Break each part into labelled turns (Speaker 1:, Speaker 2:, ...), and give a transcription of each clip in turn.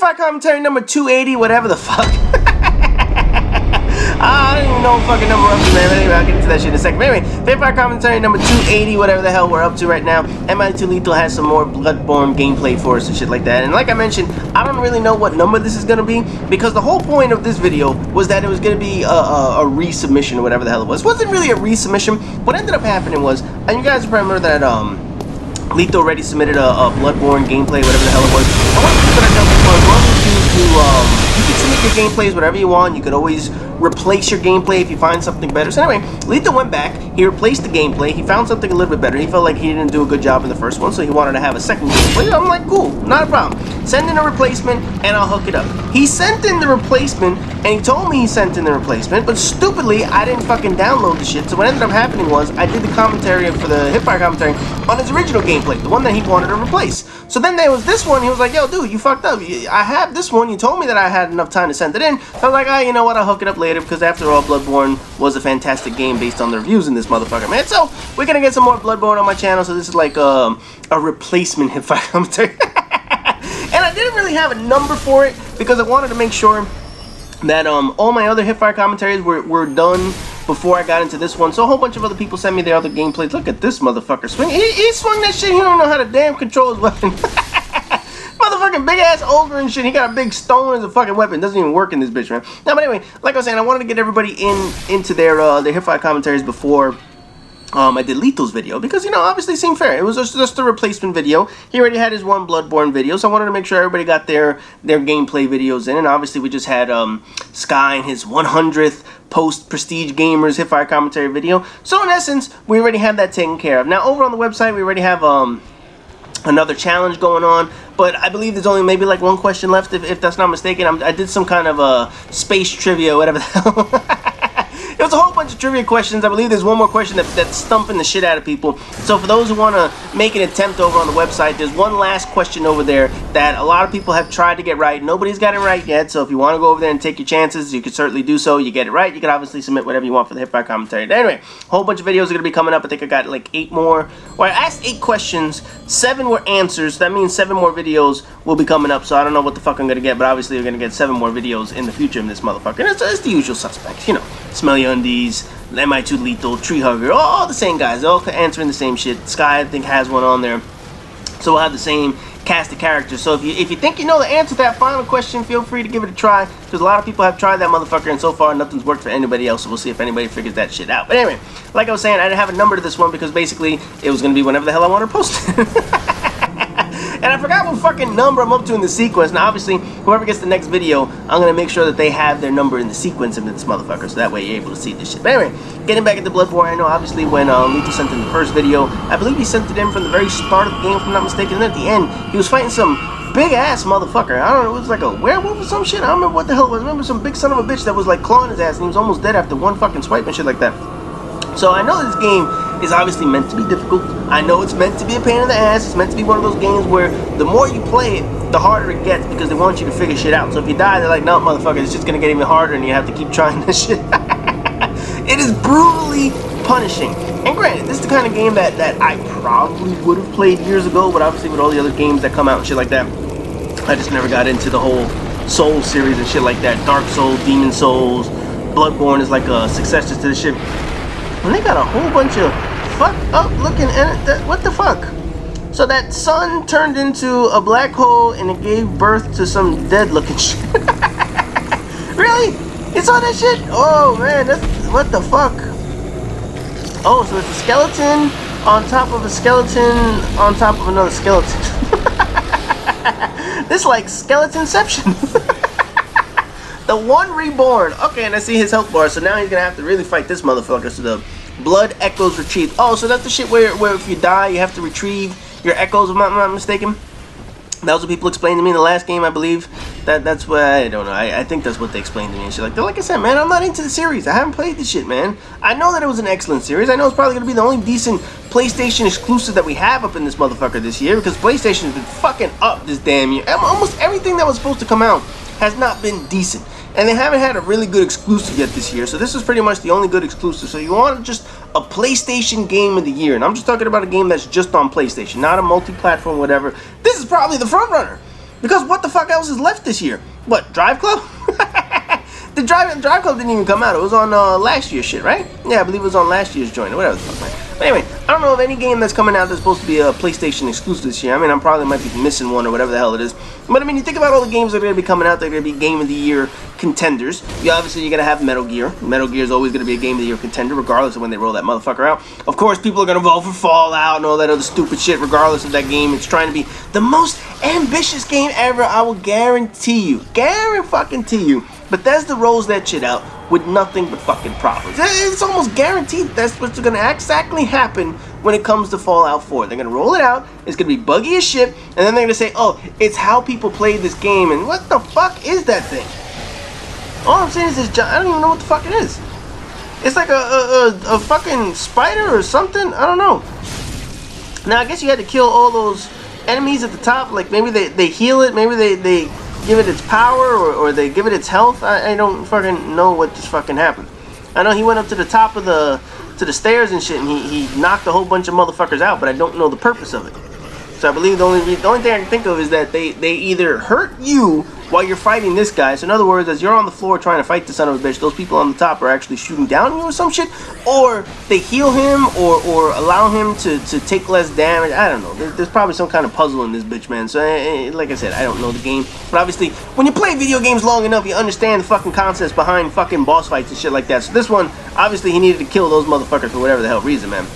Speaker 1: Fire commentary number 280, whatever the fuck. I don't even know what fucking number we're up to, man. Anyway, I'll get into that shit in a second. But anyway, Fire commentary number 280, whatever the hell we're up to right now. MI2Lethal has some more Bloodborne gameplay for us and shit like that. And like I mentioned, I don't really know what number this is gonna be, because the whole point of this video was that it was gonna be a resubmission or whatever the hell it was. It wasn't really a resubmission. What ended up happening was, and you guys remember that Lethal already submitted a Bloodborne gameplay, whatever the hell it was. I want to put it down before. You can submit your gameplays whatever you want. You could always replace your gameplay if you find something better. So anyway, Lethal went back, he replaced the gameplay, he found something a little bit better. He felt like he didn't do a good job in the first one, so he wanted to have a second gameplay. I'm like, cool, not a problem. Send in a replacement and I'll hook it up. He sent in the replacement and he told me he sent in the replacement, but stupidly I didn't fucking download the shit. So what ended up happening was I did the commentary for the Hipfire commentary on his original gameplay, the one that he wanted to replace. So then there was this one, he was like, yo dude, you fucked up. I have this one, you told me that I had enough time to send it in. So I was like, ah, you know what, I'll hook it up later, because after all, Bloodborne was a fantastic game based on the reviews in this motherfucker, man. So we're gonna get some more Bloodborne on my channel, so this is like a replacement Hipfire commentary. And I didn't really have a number for it, because I wanted to make sure that all my other Hipfire commentaries were done before I got into this one. So a whole bunch of other people sent me their other gameplays. Look at this motherfucker swing. He swung that shit. He don't know how to damn control his weapon. Motherfucking big ass ogre and shit. He got a big stone as a fucking weapon. Doesn't even work in this bitch, man. Now, but anyway, like I was saying, I wanted to get everybody into their Hipfire commentaries before I did Lethal's video, because, you know, obviously it seemed fair. It was just a replacement video. He already had his one Bloodborne video, so I wanted to make sure everybody got their gameplay videos in. And obviously we just had Sky and his 100th post Prestige Gamers Hipfire commentary video. So in essence, we already have that taken care of. Now over on the website, we already have another challenge going on, but I believe there's only maybe like one question left, if that's not mistaken. I did some kind of space trivia, whatever the hell. It was a whole bunch of trivia questions. I believe there's one more question that's stumping the shit out of people. So for those who want to make an attempt over on the website, there's one last question over there that a lot of people have tried to get right. Nobody's got it right yet, so if you want to go over there and take your chances, you can certainly do so. You get it right, you can obviously submit whatever you want for the Hipfire commentary. But anyway, a whole bunch of videos are going to be coming up. I think I got like 8 more. Well, I asked 8 questions, 7 were answers. That means 7 more videos will be coming up, so I don't know what the fuck I'm going to get, but obviously we're going to get 7 more videos in the future in this motherfucker. And it's the usual suspects, you know. Smelly Undies, MI2Lethal, Tree Hugger, all the same guys, all answering the same shit. Sky, I think, has one on there. So we'll have the same cast of characters. So if you think you know the answer to that final question, feel free to give it a try, because a lot of people have tried that motherfucker, and so far nothing's worked for anybody else, so we'll see if anybody figures that shit out. But anyway, like I was saying, I didn't have a number to this one, because basically it was going to be whenever the hell I wanted to post it. And I forgot what fucking number I'm up to in the sequence. Now, obviously, whoever gets the next video, I'm going to make sure that they have their number in the sequence of this motherfucker, so that way you're able to see this shit. But anyway, getting back into Bloodborne, I know, obviously, when Lethal sent in the first video, I believe he sent it in from the very start of the game, if I'm not mistaken, and then at the end, he was fighting some big-ass motherfucker. I don't know, it was like a werewolf or some shit. I don't remember what the hell it was. I remember some big son of a bitch that was, like, clawing his ass, and he was almost dead after one fucking swipe and shit like that. So I know this game is obviously meant to be difficult. I know it's meant to be a pain in the ass. It's meant to be one of those games where the more you play it, the harder it gets, because they want you to figure shit out. So if you die, they're like, no, motherfucker, it's just gonna get even harder, and you have to keep trying this shit. It is brutally punishing. And granted, this is the kind of game that I probably would have played years ago, but obviously with all the other games that come out and shit like that, I just never got into the whole Soul series and shit like that. Dark Souls, Demon Souls, Bloodborne is like a successor to this shit. And they got a whole bunch of fucked up looking, what the fuck? So that sun turned into a black hole and it gave birth to some dead looking shit. Really? You saw that shit? Oh man, that's, what the fuck? Oh, so it's a skeleton on top of a skeleton on top of another skeleton. This like skeletonception. The one reborn. Okay, and I see his health bar, so now he's gonna have to really fight this motherfucker. So the blood echoes retrieved. Oh, so that's the shit where if you die, you have to retrieve your echoes, if I'm not mistaken. That was what people explained to me in the last game, I believe. That's what, I don't know. I think that's what they explained to me and shit. Like I said, man, I'm not into the series. I haven't played this shit, man. I know that it was an excellent series. I know it's probably gonna be the only decent PlayStation exclusive that we have up in this motherfucker this year, because PlayStation has been fucking up this damn year. Almost everything that was supposed to come out has not been decent. And they haven't had a really good exclusive yet this year, so this is pretty much the only good exclusive. So you want just a PlayStation game of the year, and I'm just talking about a game that's just on PlayStation, not a multi-platform, whatever. This is probably the front runner. Because what the fuck else is left this year? What, Drive Club? The Drive Club didn't even come out. It was on last year's shit, right? Yeah, I believe it was on last year's joint or whatever the fuck, man. But anyway, I don't know of any game that's coming out that's supposed to be a PlayStation exclusive this year. I mean, I probably might be missing one or whatever the hell it is. But I mean, you think about all the games that are going to be coming out, they're going to be Game of the Year contenders. Obviously, you're going to have Metal Gear. Metal Gear is always going to be a Game of the Year contender, regardless of when they roll that motherfucker out. Of course, people are going to vote for Fallout and all that other stupid shit, regardless of that game. It's trying to be the most ambitious game ever, I will guarantee you. Guarantee you. Bethesda rolls that shit out with nothing but fucking problems. It's almost guaranteed that's what's going to exactly happen when it comes to Fallout 4. They're going to roll it out, it's going to be buggy as shit, and then they're going to say, oh, it's how people play this game, and what the fuck is that thing? All I'm saying is this, I don't even know what the fuck it is. It's like a fucking spider or something? I don't know. Now, I guess you had to kill all those enemies at the top, like maybe they heal it, maybe they give it its power, or they give it its health. I don't fucking know what just fucking happened. I know he went up to the top of the stairs and shit, and he knocked a whole bunch of motherfuckers out, but I don't know the purpose of it. So I believe the only thing I can think of is that they either hurt you while you're fighting this guy. So in other words, as you're on the floor trying to fight the son of a bitch, those people on the top are actually shooting down on you or some shit, or they heal him or allow him to take less damage. I don't know. There's probably some kind of puzzle in this bitch, man. So like I said, I don't know the game, but obviously when you play video games long enough, you understand the fucking concepts behind fucking boss fights and shit like that. So this one, obviously he needed to kill those motherfuckers for whatever the hell reason, man.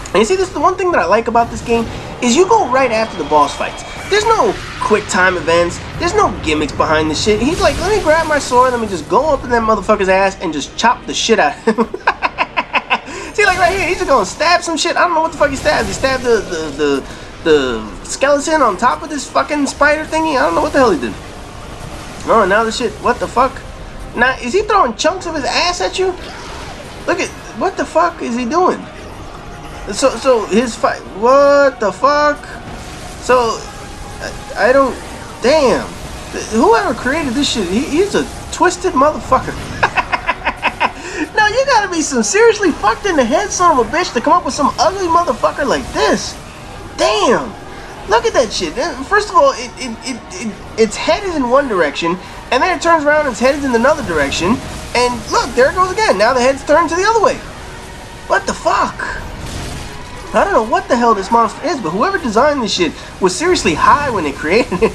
Speaker 1: And you see, this is the one thing that I like about this game, is you go right after the boss fights. There's no quick time events, there's no gimmicks behind this shit. He's like, let me grab my sword, let me just go up in that motherfucker's ass and just chop the shit out of him. See, like right here, he's just gonna stab some shit. I don't know what the fuck he stabbed. He stabbed the skeleton on top of this fucking spider thingy. I don't know what the hell he did. Oh, now the shit, what the fuck? Now, is he throwing chunks of his ass at you? Look at, what the fuck is he doing? So his fight, what the fuck? So, I don't, damn. Whoever created this shit, he's a twisted motherfucker. Now, you gotta be some seriously fucked in the head son of a bitch to come up with some ugly motherfucker like this. Damn. Look at that shit. First of all, its head is in one direction, and then it turns around and its head is in another direction, and look, there it goes again. Now the head's turned to the other way. What the fuck? I don't know what the hell this monster is, but whoever designed this shit was seriously high when they created it.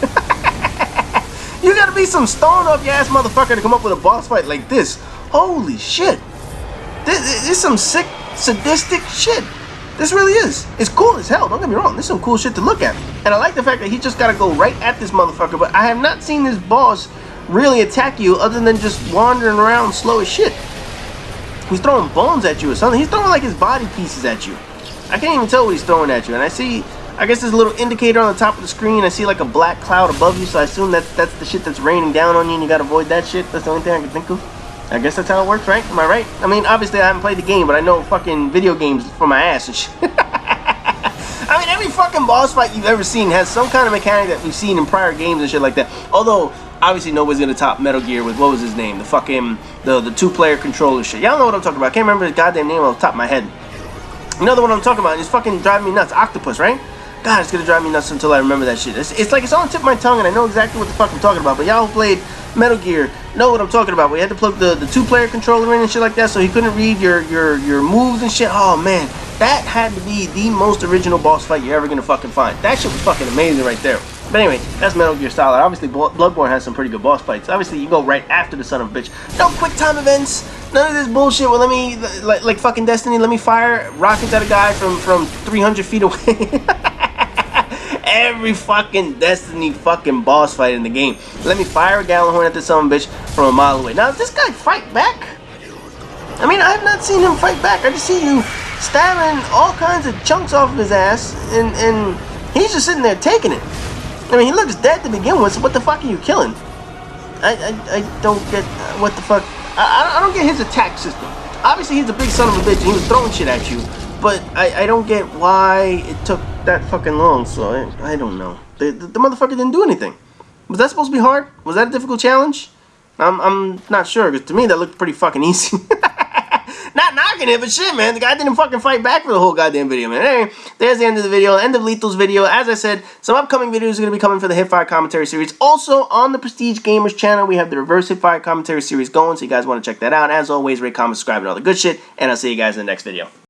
Speaker 1: You gotta be some stoned up your ass motherfucker to come up with a boss fight like this. Holy shit. This is some sick, sadistic shit. This really is. It's cool as hell, don't get me wrong. This is some cool shit to look at. And I like the fact that he just gotta go right at this motherfucker, but I have not seen this boss really attack you other than just wandering around slow as shit. He's throwing bones at you or something. He's throwing like his body pieces at you. I can't even tell what he's throwing at you. And I see, I guess there's a little indicator on the top of the screen. I see like a black cloud above you, so I assume that's the shit that's raining down on you and you gotta avoid that shit. That's the only thing I can think of. I guess that's how it works, right? Am I right? I mean, obviously I haven't played the game, but I know fucking video games for my ass and shit. I mean, every fucking boss fight you've ever seen has some kind of mechanic that we've seen in prior games and shit like that. Although, obviously nobody's gonna top Metal Gear with, what was his name? The fucking, the two-player controller shit. Y'all know what I'm talking about. I can't remember his goddamn name off the top of my head. You know the one I'm talking about? It's fucking driving me nuts. Octopus, right? God, it's gonna drive me nuts until I remember that shit. It's like it's on the tip of my tongue and I know exactly what the fuck I'm talking about. But y'all who played Metal Gear know what I'm talking about. We had to plug the two-player controller in and shit like that, so he couldn't read your moves and shit. Oh man, that had to be the most original boss fight you're ever gonna fucking find. That shit was fucking amazing right there. But anyway, that's Metal Gear Solid. Obviously, Bloodborne has some pretty good boss fights. Obviously, you go right after the son of a bitch. No quick time events. None of this bullshit. Well, let me, like fucking Destiny, let me fire rockets at a guy from 300 feet away. Every fucking Destiny fucking boss fight in the game. Let me fire a Gallahorn at this son of a bitch from a mile away. Now, does this guy fight back? I mean, I have not seen him fight back. I just see you stabbing all kinds of chunks off of his ass, and he's just sitting there taking it. I mean, he looks dead to begin with, so what the fuck are you killing? I don't get what the fuck. I don't get his attack system. Obviously, he's a big son of a bitch and he was throwing shit at you, but I don't get why it took that fucking long, so I don't know. The motherfucker didn't do anything. Was that supposed to be hard? Was that a difficult challenge? I'm not sure, because to me that looked pretty fucking easy. Not knocking it, but shit, man. The guy didn't fucking fight back for the whole goddamn video, man. Anyway, there's the end of the video. End of Lethal's video. As I said, some upcoming videos are going to be coming for the Hipfire commentary series. Also, on the Prestige Gamers channel, we have the reverse Hipfire commentary series going, so you guys want to check that out. As always, rate, comment, subscribe, and all the good shit. And I'll see you guys in the next video.